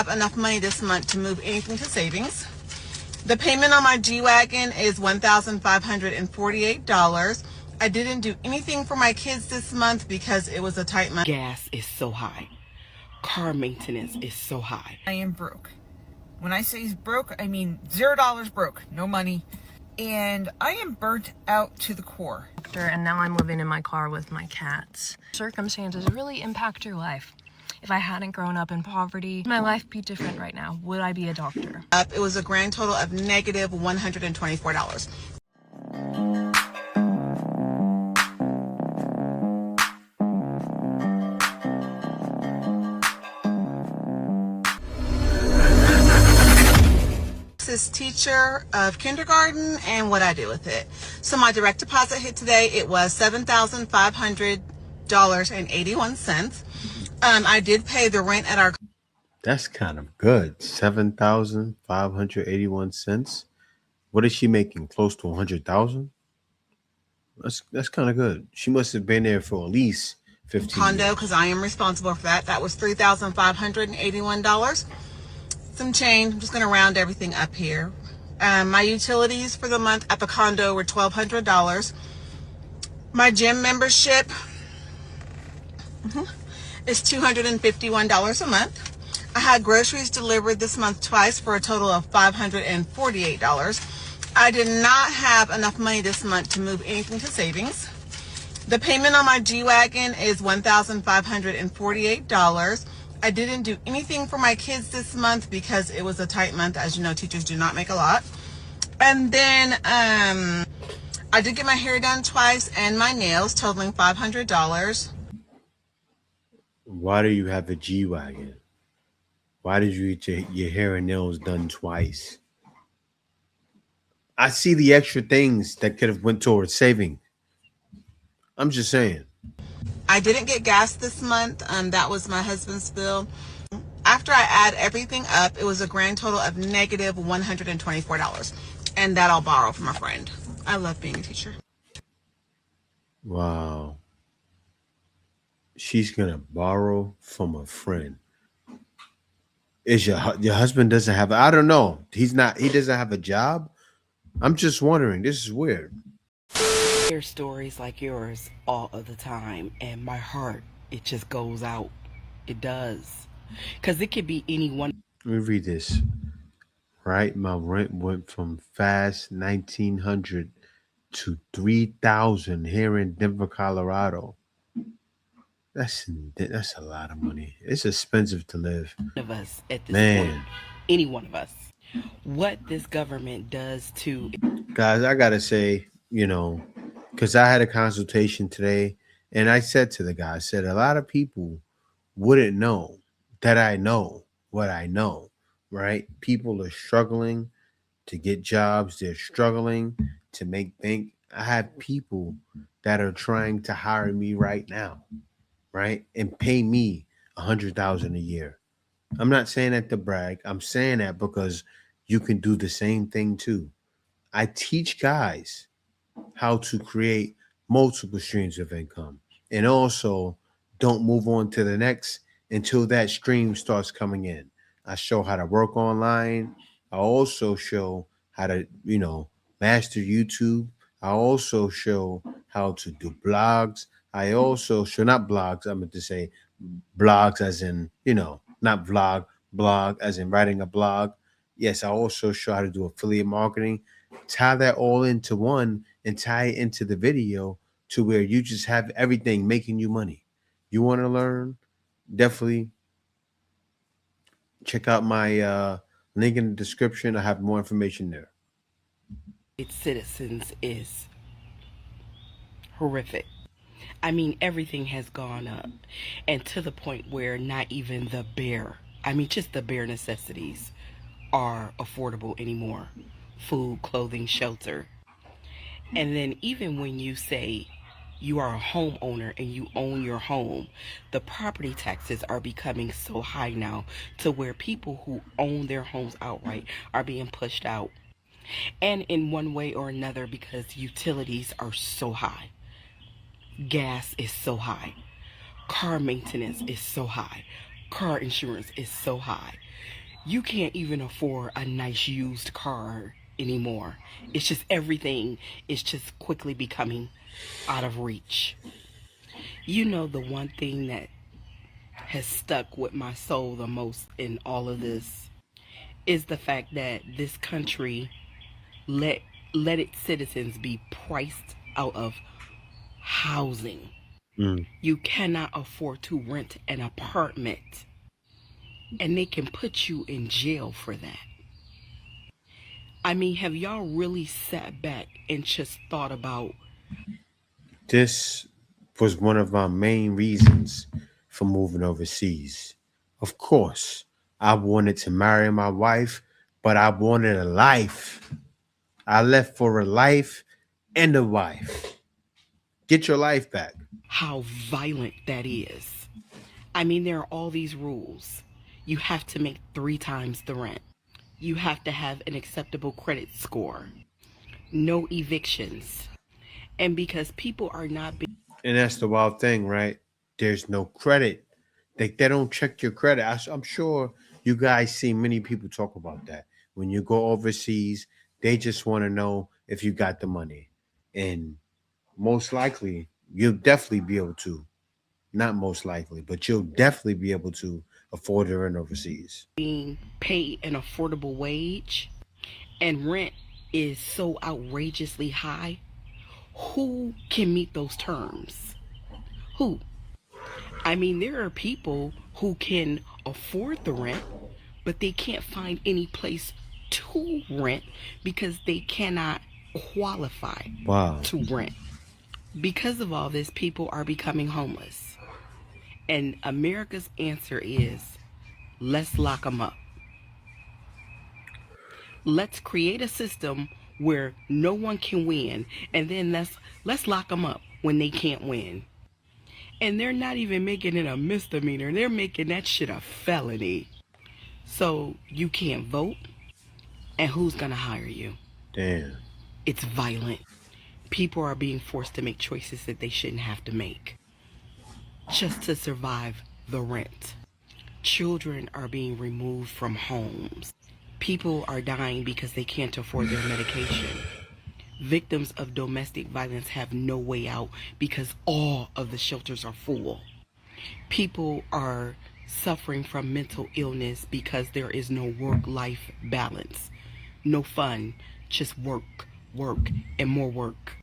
Have enough money this month to move anything to savings. The payment on my G-Wagon is $1,548. I didn't do anything for my kids this month because it was a tight month. Gas is so high. Car maintenance is so high. I am broke. When I say broke, I mean $0 broke, no money. And I am burnt out to the core. And now I'm living in my car with my cats. Circumstances really impact your life. If I hadn't grown up in poverty, my life be different right now. Would I be a doctor? It was a grand total of negative $124. Teacher of kindergarten and what I do with it. So my direct deposit hit today. It was $7,500.81. I did pay the rent at our. That's kind of good. $7,581. What is she making? Close to 100,000. That's kind of good. She must have been there for at least 15 condo because I am responsible for that. That was $3,581. Some change. I'm just going to round everything up here. My utilities for the month at the condo were $1,200. My gym membership is $251 a month. I had groceries delivered this month twice for a total of $548. I did not have enough money this month to move anything to savings. The payment on my G-Wagon is $1,548. I didn't do anything for my kids this month because it was a tight month. As you know, teachers do not make a lot. And then I did get my hair done twice and my nails, totaling $500. Why do you have a G-Wagon? Why did you get your hair and nails done twice? I see the extra things that could have went towards saving. I'm just saying. I didn't get gas this month. That was my husband's bill. After I add everything up, it was a grand total of negative $124. And that I'll borrow from a friend. I love being a teacher. Wow. She's going to borrow from a friend. Is your husband doesn't have, I don't know. He doesn't have a job. I'm just wondering. This is weird. Hear stories like yours all of the time, and my heart, it just goes out. It does. Because it could be anyone. Let me read this. Right? My rent went from fast 1,900 to 3,000 here in Denver, Colorado. That's a lot of money. It's expensive to live. Of us at this Man. point, any one of us. What this government does to. Guys, I got to say, because I had a consultation today, and I said to the guy, I said, a lot of people wouldn't know that I know what I know, right? People are struggling to get jobs. They're struggling to make bank. I have people that are trying to hire me right now, right? And pay me $100,000 a year. I'm not saying that to brag. I'm saying that because you can do the same thing too. I teach guys how to create multiple streams of income, and also don't move on to the next until that stream starts coming in. I show how to work online. I also show how to, master YouTube. I also show how to do blogs. I also show, not blogs, I meant to say blogs as in, not vlog, blog as in writing a blog. Yes, I also show how to do affiliate marketing. Tie that all into one and tie it into the video to where you just have everything making you money. You want to learn? Definitely check out my link in the description. I have more information there. Its citizens is horrific. I mean, everything has gone up, and to the point where not even just the bare necessities are affordable anymore. Food, clothing, shelter. And then even when you say you are a homeowner and you own your home, the property taxes are becoming so high now to where people who own their homes outright are being pushed out. And in one way or another, because utilities are so high. Gas is so high. Car maintenance is so high. Car insurance is so high. You can't even afford a nice used car anymore. It's just everything is just quickly becoming out of reach. You know, the one thing that has stuck with my soul the most in all of this is the fact that this country let let its citizens be priced out of housing. Mm. You cannot afford to rent an apartment, and they can put you in jail for that. I mean, have y'all really sat back and just thought about This was one of my main reasons for moving overseas. Of course, I wanted to marry my wife, but I wanted a life. I left for a life and a wife. Get your life back. how violent that is? I mean, there are all these rules. You have to make 3 times the rent. You have to have an acceptable credit score. No evictions. And because people are not being And that's the wild thing, right? There's no credit. They don't check your credit. I'm sure you guys see many people talk about that. When you go overseas, they just want to know if you got the money. And most likely, you'll definitely be able to. Not most likely, but you'll definitely be able to afford to rent overseas. paid an affordable wage and rent is so outrageously high, who can meet those terms? Who? I mean, there are people who can afford the rent, but they can't find any place to rent because they cannot qualify Wow. to rent. Because of all this, people are becoming homeless. And America's answer is let's lock them up. Let's create a system where no one can win, and then let's lock them up when they can't win. And they're not even making it a misdemeanor. They're making that shit a felony. So you can't vote, and who's going to hire you? Damn. It's violent. People are being forced to make choices that they shouldn't have to make just to survive the rent. Children are being removed from homes. People are dying because they can't afford their medication. Victims of domestic violence have no way out because all of the shelters are full. People are suffering from mental illness because there is no work-life balance. No fun, just work, work, and more work.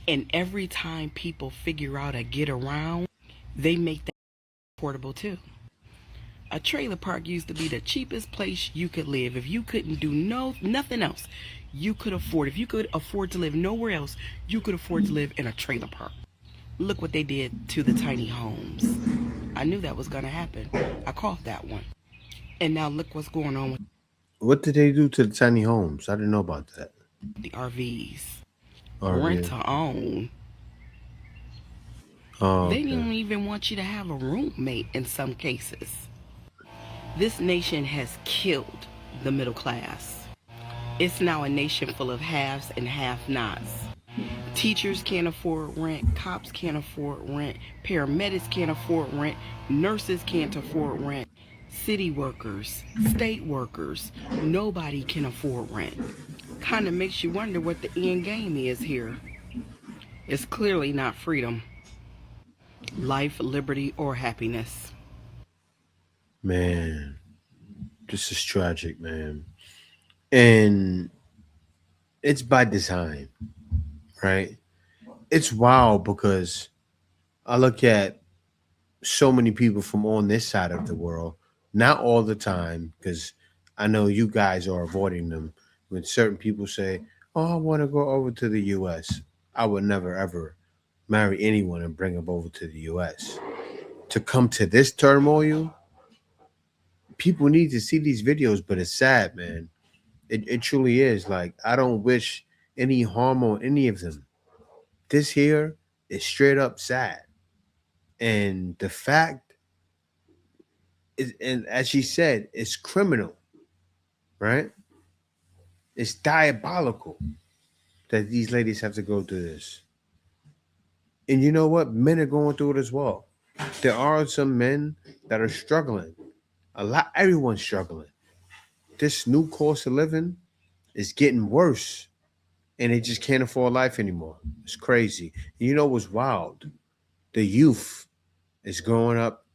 And every time people figure out a get around, they make that affordable too. A trailer park used to be the cheapest place you could live. If you couldn't do nothing else, you could afford. If you could afford to live nowhere else, you could afford to live in a trailer park. Look what they did to the tiny homes. I knew that was going to happen. I caught that one. And now look what's going on with What did they do to the tiny homes? I didn't know about that. the RVs. Oh, Rent yeah. to own. Oh, They okay. don't even want you to have a roommate in some cases. This nation has killed the middle class. It's now a nation full of haves and have-nots. Teachers can't afford rent, cops can't afford rent, paramedics can't afford rent, nurses can't afford rent, city workers, state workers, nobody can afford rent. Kind of makes you wonder what the end game is here. It's clearly not freedom, life, liberty, or happiness. Man, this is tragic, man. And it's by design, right? It's wild because I look at so many people from on this side of the world, not all the time, because I know you guys are avoiding them. When certain people say, "Oh, I want to go over to the US," I would never ever marry anyone and bring them over to the US. To come to this turmoil, people need to see these videos, but it's sad, man. It truly is. Like, I don't wish any harm on any of them. This here is straight up sad. And the fact is, and as she said, it's criminal, right? It's diabolical that these ladies have to go through this. And you know what? Men are going through it as well. There are some men that are struggling. A lot, everyone's struggling. this new cost of living is getting worse, and they just can't afford life anymore. It's crazy. And you know what's wild? The youth is growing up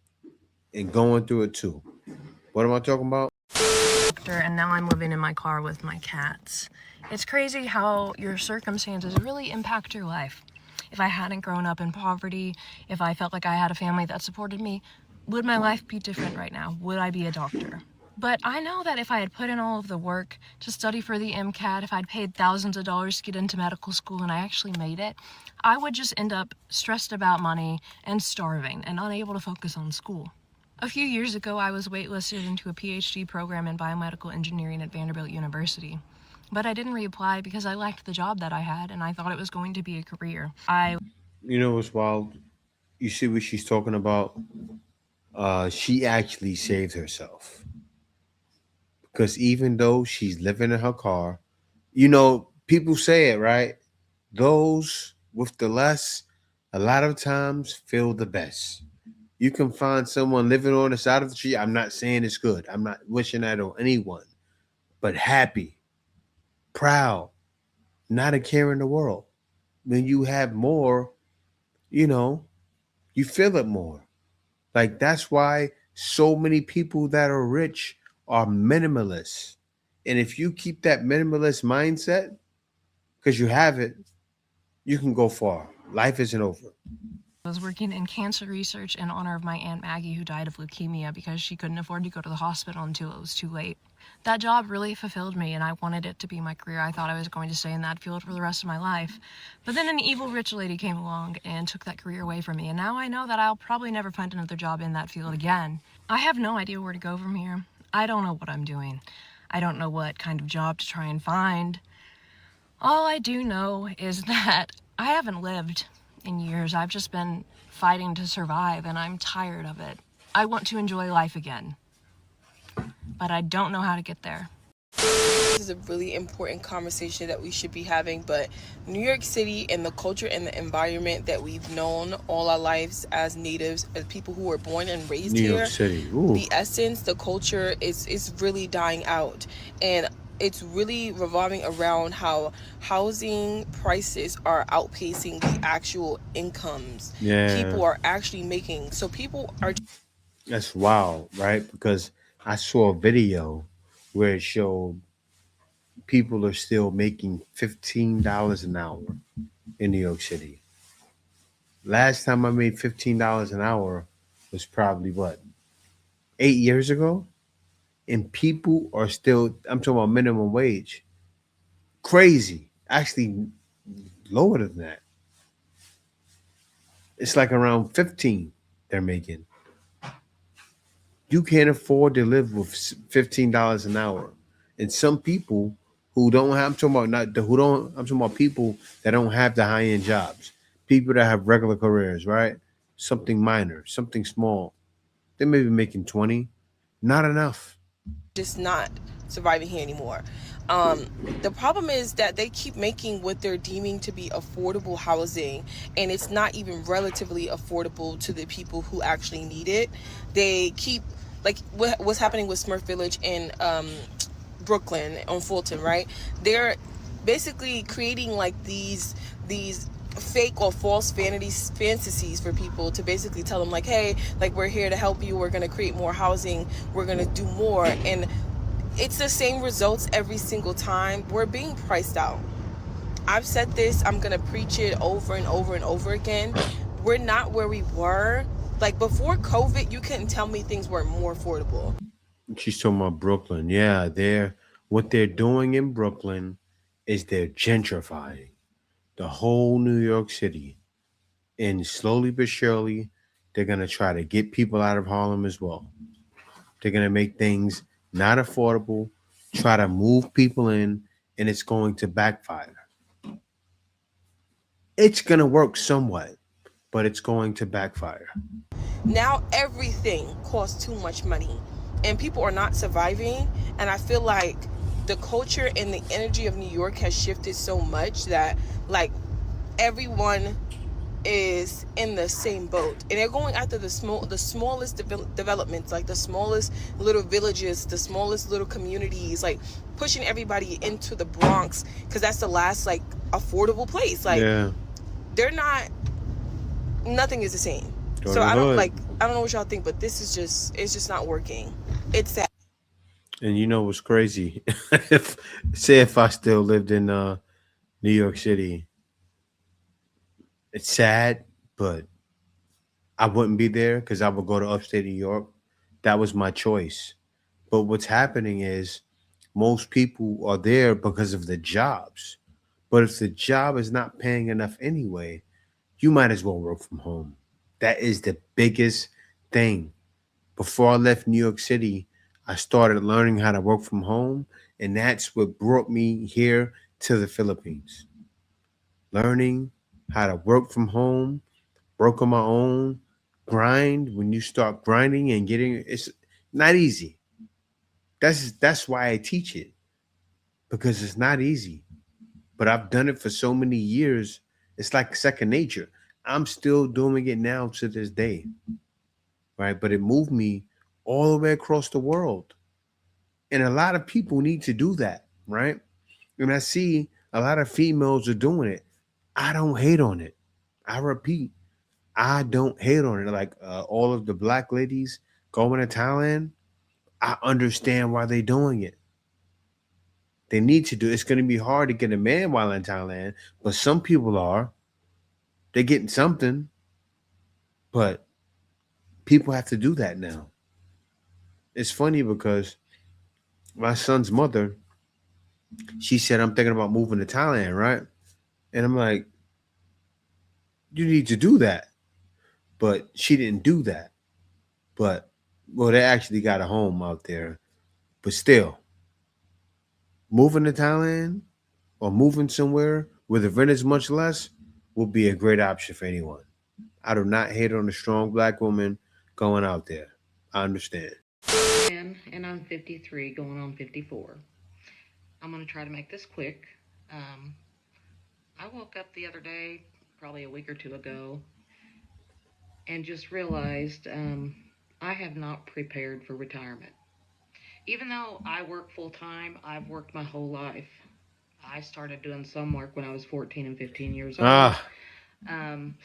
and going through it too. What am I talking about? And now I'm living in my car with my cats. It's crazy how your circumstances really impact your life. If I hadn't grown up in poverty, if I felt like I had a family that supported me, would my life be different right now? Would I be a doctor? But I know that if I had put in all of the work to study for the MCAT, if I'd paid thousands of dollars to get into medical school and I actually made it, I would just end up stressed about money and starving and unable to focus on school. A few years ago, I was waitlisted into a PhD program in biomedical engineering at Vanderbilt University. But I didn't reapply because I liked the job that I had and I thought it was going to be a career. You know what's wild? You see what she's talking about? She actually saved herself. Because even though she's living in her car, people say it, right? Those with the less, a lot of times feel the best. You can find someone living on the side of the street. I'm not saying it's good. I'm not wishing that on anyone, but happy, proud, not a care in the world. When you have more, you know, you feel it more. Like that's why so many people that are rich are minimalists. And if you keep that minimalist mindset, because you have it, you can go far. Life isn't over. I was working in cancer research in honor of my Aunt Maggie, who died of leukemia because she couldn't afford to go to the hospital until it was too late. That job really fulfilled me and I wanted it to be my career. I thought I was going to stay in that field for the rest of my life. But then an evil rich lady came along and took that career away from me, and now I know that I'll probably never find another job in that field again. I have no idea where to go from here. I don't know what I'm doing. I don't know what kind of job to try and find. All I do know is that I haven't lived in years. I've just been fighting to survive and I'm tired of it. I want to enjoy life again, but I don't know how to get there. This is a really important conversation that we should be having, but New York City and the culture and the environment that we've known all our lives as natives, as people who were born and raised New here, York City. Ooh. the essence, the culture is really dying out. And it's really revolving around how housing prices are outpacing the actual incomes people are actually making. So people are... That's wild, right? Because I saw a video where it showed people are still making $15 an hour in New York City. Last time I made $15 an hour was probably 8 years ago? And people are still, I'm talking about minimum wage. Crazy. Actually, lower than that. It's like around 15 they're making. You can't afford to live with $15 an hour. And some people who don't have, I'm talking about people that don't have the high-end jobs. People that have regular careers, right? Something minor, something small. They may be making 20. Not enough. Just not surviving here anymore. The problem is that they keep making what they're deeming to be affordable housing, and it's not even relatively affordable to the people who actually need it. They keep, like what's happening with Smurf Village in Brooklyn on Fulton, right? They're basically creating like these fake or false fantasies for people to basically tell them like, hey, like we're here to help you, we're going to create more housing, we're going to do more, and it's the same results every single time. We're being priced out. I've said this, I'm going to preach it over and over and over again. We're not where we were. Like before COVID, you couldn't tell me things were more affordable. She's talking about Brooklyn. Yeah, what they're doing in Brooklyn is they're gentrifying the whole New York City. And slowly but surely, they're going to try to get people out of Harlem as well. They're going to make things not affordable, try to move people in, and it's going to backfire. It's going to work somewhat, but it's going to backfire. Now everything costs too much money and people are not surviving. And I feel like the culture and the energy of New York has shifted so much that like everyone is in the same boat, and they're going after the smallest developments, like the smallest little villages, the smallest little communities, like pushing everybody into the Bronx because that's the last like affordable place. Like Yeah. they're not. Nothing is the same. Go So to the hood. I don't know what y'all think, but this is just, it's just not working. It's sad. And you know what's crazy? if say if I still lived in New York City, it's sad, but I wouldn't be there because I would go to upstate New York. That was my choice. But what's happening is most people are there because of the jobs. But if the job is not paying enough anyway, you might as well work from home. That is the biggest thing. Before I left New York City, I started learning how to work from home, and that's what brought me here to the Philippines. Learning how to work from home, work on my own, grind. When you start grinding and getting, it's not easy. That's why I teach it, because it's not easy. But I've done it for so many years. It's like second nature. I'm still doing it now to this day, right? But it moved me all the way across the world. And a lot of people need to do that, right? And I see a lot of females are doing it. I don't hate on it. I repeat, I don't hate on it. Like all of the black ladies going to Thailand, I understand why they're doing it. They need to do. It's going to be hard to get a man while in Thailand, but some people are. They're getting something, but people have to do that now. It's funny because my son's mother, she said, I'm thinking about moving to Thailand, right? And I'm like, you need to do that. But she didn't do that. But, well, they actually got a home out there. But still, moving to Thailand or moving somewhere where the rent is much less would be a great option for anyone. I do not hate on a strong black woman going out there. I understand. And I'm 53, going on 54. I'm going to try to make this quick. Um, I woke up the other day, probably a week or two ago, and just realized I have not prepared for retirement. Even though I work full time, I've worked my whole life. I started doing some work when I was 14 and 15 years old. Ah,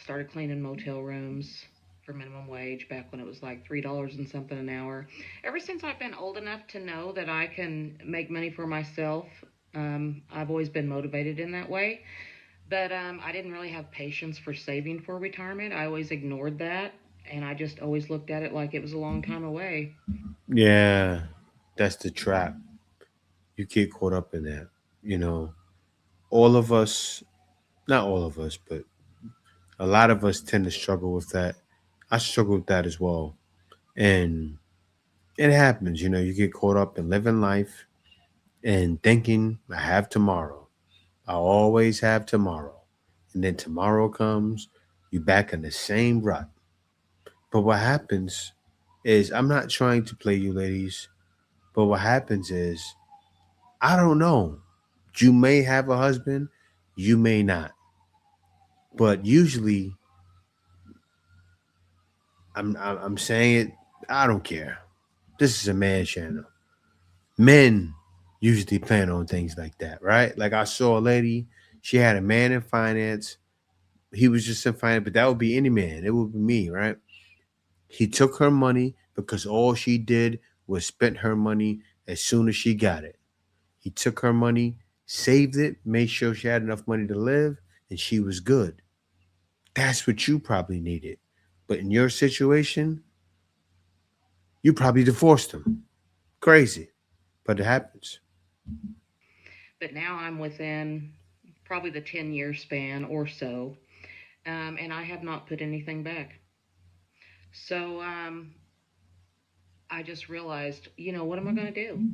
Started cleaning motel rooms for minimum wage back when it was like $3 and something an hour. Ever since I've been old enough to know that I can make money for myself, I've always been motivated in that way. But I didn't really have patience for saving for retirement. I always ignored that, and I just always looked at it like it was a long time away. yeah, that's the trap. You get caught up in that. You know, all of us, not all of us, but a lot of us tend to struggle with that. I struggle with that as well. And it happens, you get caught up in living life and thinking, I have tomorrow. I always have tomorrow. And then tomorrow comes, you back in the same rut. But what happens is, I'm not trying to play you ladies, but what happens is, I don't know. You may have a husband, you may not. But usually, I'm saying it, I don't care. This is a man channel. Men usually plan on things like that, right? Like I saw a lady, she had a man in finance. He was just in finance, but that would be any man. It would be me, right? He took her money because all she did was spend her money as soon as she got it. He took her money, saved it, made sure she had enough money to live, and she was good. That's what you probably needed. But in your situation, you probably divorced him. Crazy, but it happens. But now I'm within probably the 10-year span or so, and I have not put anything back. So I just realized, what am I going to do?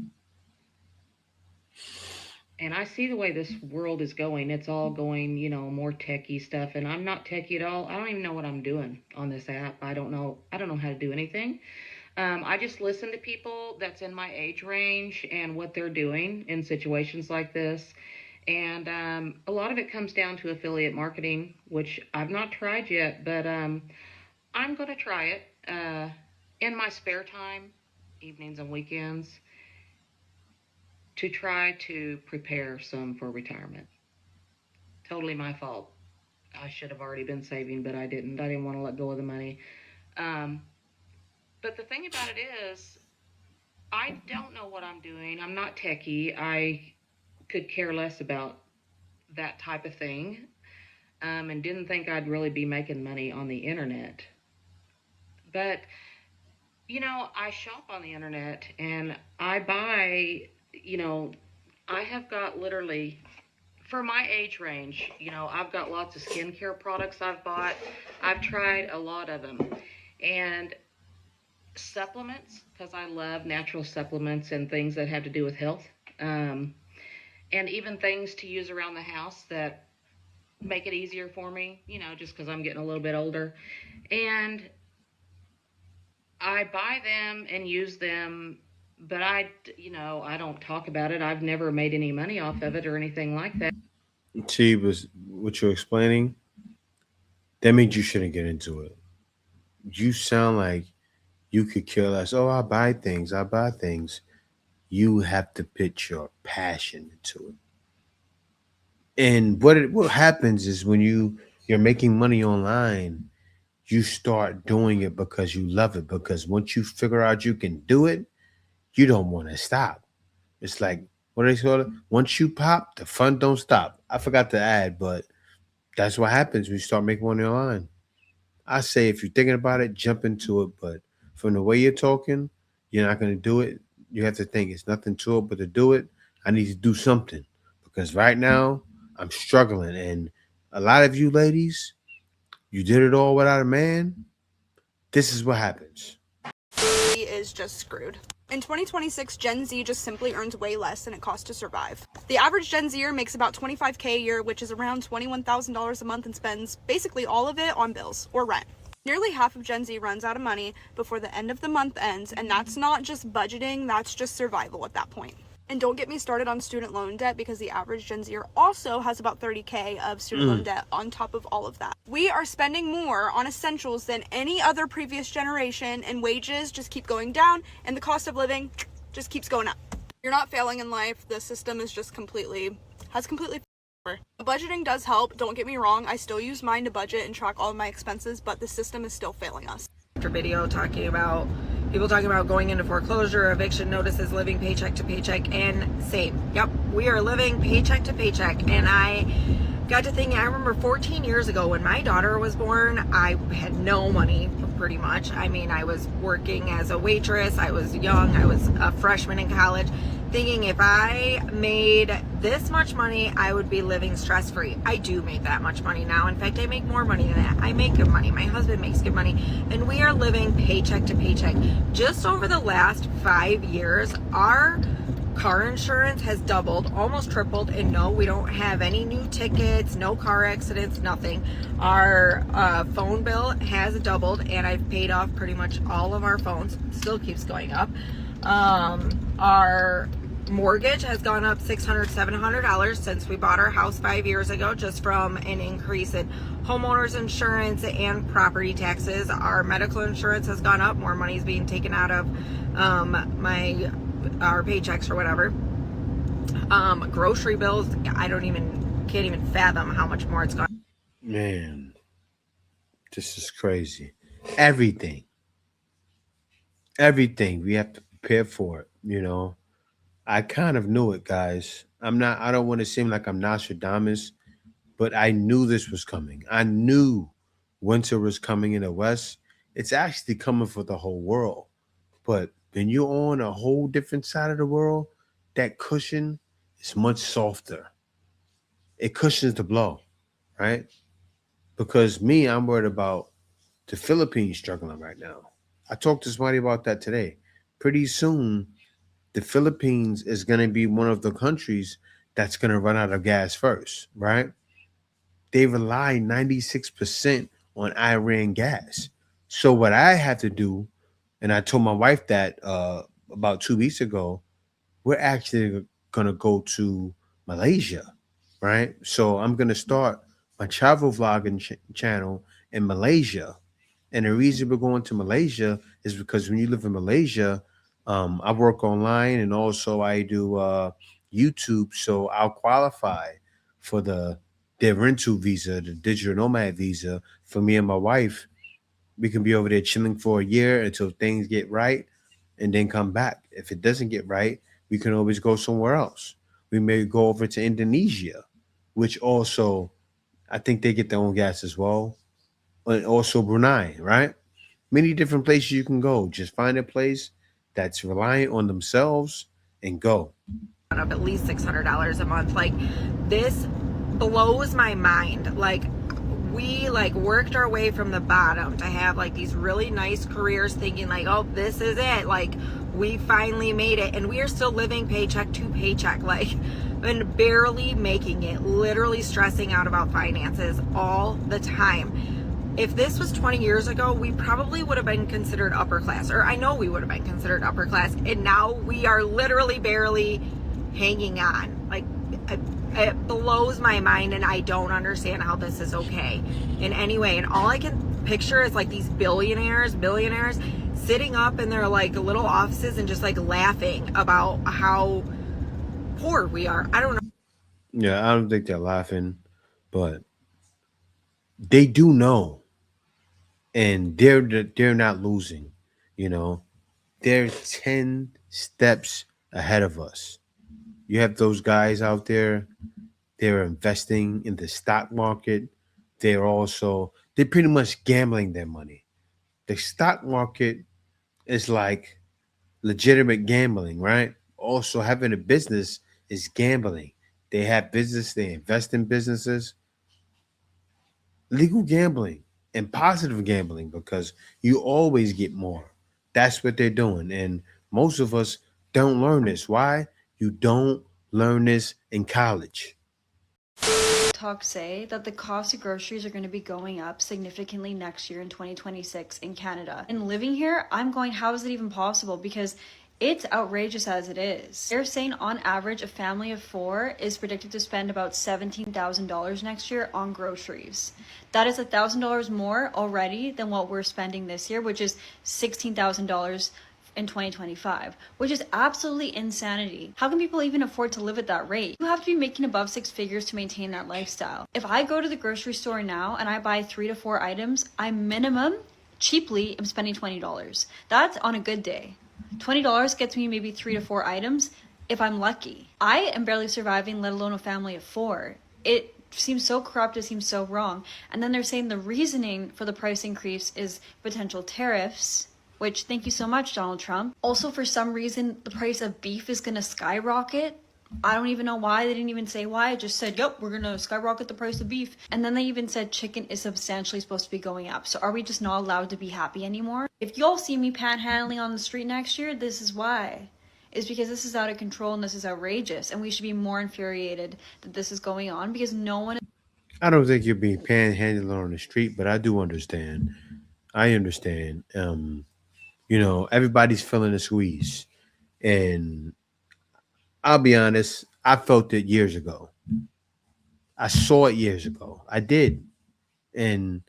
And I see the way this world is going. It's all going, more techie stuff, and I'm not techie at all. I don't even know what I'm doing on this app. I don't know. I don't know how to do anything. I just listen to people that's in my age range and what they're doing in situations like this. And a lot of it comes down to affiliate marketing, which I've not tried yet, but I'm going to try it in my spare time, evenings and weekends, to try to prepare some for retirement. Totally my fault. I should have already been saving, but I didn't. I didn't want to let go of the money. Um, but the thing about it is, I don't know what I'm doing. I'm not techie. I could care less about that type of thing, and didn't think I'd really be making money on the internet. But, I shop on the internet and I buy, you know, I have got literally, for my age range, I've got lots of skincare products I've bought. I've tried a lot of them. And supplements, because I love natural supplements and things that have to do with health. Um, and even things to use around the house that make it easier for me, just because I'm getting a little bit older. And I buy them and use them, but I don't talk about it. I've never made any money off of it or anything like that. See, was what you're explaining. That means you shouldn't get into it. You sound like you could care less. Oh, I buy things. I buy things. You have to put your passion into it. And what happens is when you're making money online, you start doing it because you love it. Because once you figure out you can do it, you don't want to stop. It's like what do they call it? Once you pop, the fun don't stop. I forgot to add, but that's what happens when you start making money online. I say if you're thinking about it, jump into it. But from the way you're talking, you're not going to do it. You have to think it's nothing to it, but to do it, I need to do something because right now I'm struggling. And a lot of you ladies, you did it all without a man. This is what happens. Is just screwed. In 2026, Gen Z just simply earns way less than it costs to survive. The average Gen Zer makes about $25K a year, which is around $21,000 a month, and spends basically all of it on bills or rent. Nearly half of Gen Z runs out of money before the end of the month ends, and that's not just budgeting, that's just survival at that point. And don't get me started on student loan debt, because the average Gen Zer also has about 30K of student loan debt on top of all of that. We are spending more on essentials than any other previous generation, and wages just keep going down, and the cost of living just keeps going up. You're not failing in life. The system is just completely over. Budgeting does help, don't get me wrong. I still use mine to budget and track all of my expenses, but the system is still failing us. Video talking about people talking about going into foreclosure, eviction notices, living paycheck to paycheck, and same. Yep, we are living paycheck to paycheck. And I got to thinking, I remember 14 years ago when my daughter was born, I had no money pretty much. I mean, I was working as a waitress, I was young, I was a freshman in college, thinking if I made this much money, I would be living stress-free. I do make that much money now. In fact, I make more money than that. I make good money. My husband makes good money. And we are living paycheck to paycheck. Just over the last 5 years, our car insurance has doubled, almost tripled, and no, we don't have any new tickets, no car accidents, nothing. Our phone bill has doubled, and I've paid off pretty much all of our phones. Still keeps going up. Our mortgage has gone up $600, $700 since we bought our house 5 years ago, just from an increase in homeowners insurance and property taxes. Our medical insurance has gone up. More money is being taken out of our paychecks or whatever. Grocery bills, can't even fathom how much more it's gone. Man, this is crazy. Everything. Everything. We have to prepare for it. I kind of knew it, guys. I don't want to seem like I'm Nostradamus, but I knew this was coming. I knew winter was coming in the West. It's actually coming for the whole world. But when you're on a whole different side of the world, that cushion is much softer. It cushions the blow, right? Because I'm worried about the Philippines struggling right now. I talked to somebody about that today. Pretty soon, the Philippines is going to be one of the countries that's going to run out of gas first, right? They rely 96% on Iran gas. So what I had to do, and I told my wife that about 2 weeks ago, we're actually going to go to Malaysia right? So I'm gonna start my travel vlogging channel in Malaysia. And the reason we're going to Malaysia is because when you live in Malaysia, I work online and also I do YouTube, so I'll qualify for the rental visa, the digital nomad visa for me and my wife. We can be over there chilling for a year until things get right and then come back. If it doesn't get right, we can always go somewhere else. We may go over to Indonesia, which also I think they get their own gas as well. And also Brunei, right? Many different places you can go. Just find a place that's reliant on themselves and go. Of at least $600 a month. Like, this blows my mind. Like, we like worked our way from the bottom to have like these really nice careers, thinking like, oh, this is it, like we finally made it, and we are still living paycheck to paycheck, like, and barely making it, literally stressing out about finances all the time. If this was 20 years ago, we probably would have been considered upper class, or I know we would have been considered upper class, and now we are literally barely hanging on. Like, it blows my mind, and I don't understand how this is okay in any way. And all I can picture is like these billionaires sitting up in their like little offices and just like laughing about how poor we are. I don't know. Yeah, I don't think they're laughing, but they do know, and they're not losing. You know, they're 10 steps ahead of us. You have those guys out there. They're investing in the stock market. They're pretty much gambling their money. The stock market is like legitimate gambling, right? Also, having a business is gambling. They have business, they invest in businesses, legal gambling and positive gambling because you always get more. That's what they're doing. And most of us don't learn this. Why? You don't learn this in college. Talks say that the cost of groceries are going to be going up significantly next year in 2026 in Canada. And living here, I'm going, how is it even possible? Because it's outrageous as it is. They're saying on average, a family of 4 is predicted to spend about $17,000 next year on groceries. That is $1,000 more already than what we're spending this year, which is $16,000 in 2025, which is absolutely insanity. How can people even afford to live at that rate? You have to be making above 6 figures to maintain that lifestyle. If I go to the grocery store now and I buy 3 to 4 items, I minimum, cheaply, am spending $20. That's on a good day. $20 gets me maybe 3 to 4 items if I'm lucky. I am barely surviving, let alone a family of 4. It seems so corrupt, it seems so wrong. And then they're saying the reasoning for the price increase is potential tariffs, which, thank you so much, Donald Trump. Also, for some reason, the price of beef is gonna skyrocket. I don't even know why. They didn't even say why. It just said, yep, we're gonna skyrocket the price of beef. And then they even said chicken is substantially supposed to be going up. So are we just not allowed to be happy anymore? If y'all see me panhandling on the street next year, this is why. It's because this is out of control and this is outrageous. And we should be more infuriated that this is going on because no one. I don't think you're being panhandling on the street, but I do understand. I understand. Everybody's feeling a squeeze. And I'll be honest, I felt it years ago. I saw it years ago. I did. And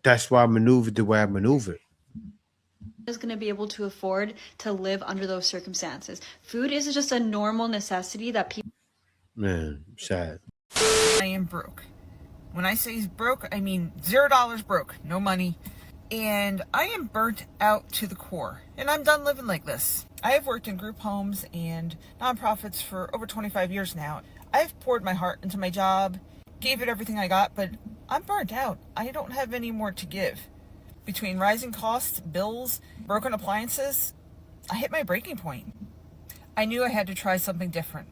that's why I maneuvered the way I maneuvered. Is going to be able to afford to live under those circumstances. Food is just a normal necessity that people. Man, sad. I am broke. When I say broke, I mean $0 broke, no money. And I am burnt out to the core, and I'm done living like this. I have worked in group homes and nonprofits for over 25 years now. I've poured my heart into my job, gave it everything I got, but I'm burnt out. I don't have any more to give. Between rising costs, bills, broken appliances, I hit my breaking point. I knew I had to try something different.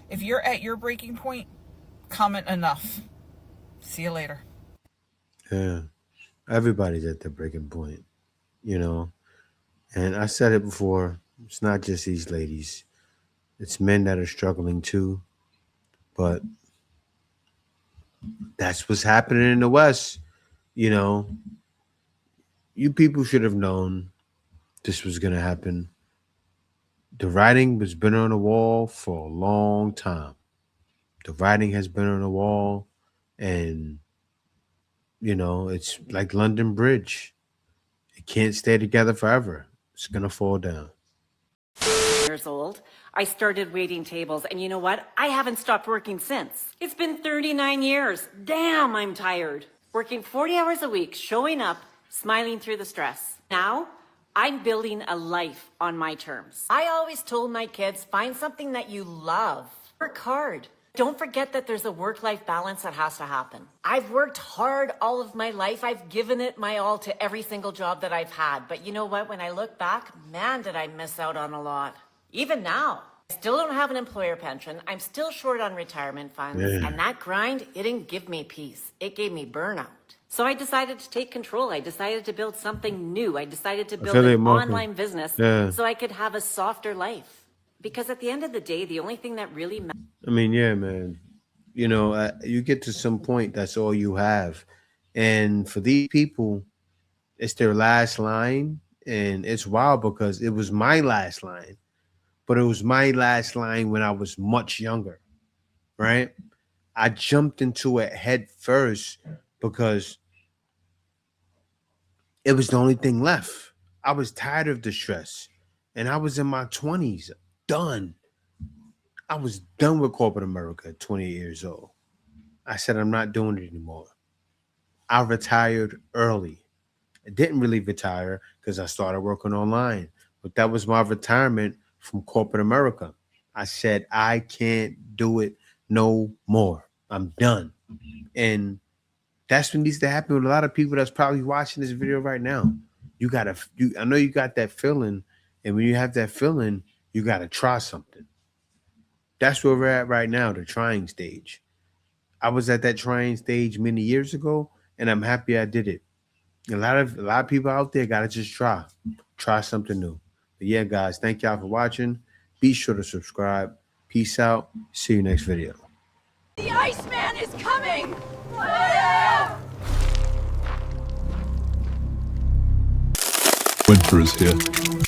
If you're at your breaking point, comment enough. See you later. Yeah. Everybody's at their breaking point, And I said it before, it's not just these ladies. It's men that are struggling too. But that's what's happening in the West. You people should have known this was going to happen. The writing was been on the wall for a long time. The writing has been on the wall, and it's like London Bridge. It can't stay together forever. It's gonna fall down. Years old, I started waiting tables, and you know what? I haven't stopped working since. It's been 39 years. Damn, I'm tired. Working 40 hours a week, showing up, smiling through the stress. Now, I'm building a life on my terms. I always told my kids, find something that you love. Work hard. Don't forget that there's a work-life balance that has to happen. I've worked hard all of my life. I've given it my all to every single job that I've had. But you know what? When I look back, man, did I miss out on a lot. Even now, I still don't have an employer pension. I'm still short on retirement funds. Yeah. And that grind, it didn't give me peace. It gave me burnout. So I decided to take control. I decided to build something new. I decided to build an online business so I could have a softer life. Because at the end of the day, the only thing that really matters. I mean, yeah, man. You get to some point, that's all you have. And for these people, it's their last line. And it's wild because it was my last line. But it was my last line when I was much younger, right? I jumped into it head first because it was the only thing left. I was tired of the stress. And I was in my 20s, done. I was done with corporate America at 28 years old. I said, I'm not doing it anymore. I retired early. I didn't really retire because I started working online, but that was my retirement from corporate America. I said, I can't do it no more. I'm done. And that's what needs to happen with a lot of people that's probably watching this video right now. I know you got that feeling, and when you have that feeling, you got to try something. That's where we're at right now, the trying stage. I was at that trying stage many years ago, and I'm happy I did it. A lot of people out there gotta just try something new. But yeah, guys, thank y'all for watching. Be sure to subscribe. Peace out. See you next video. The Iceman is coming! Winter is here.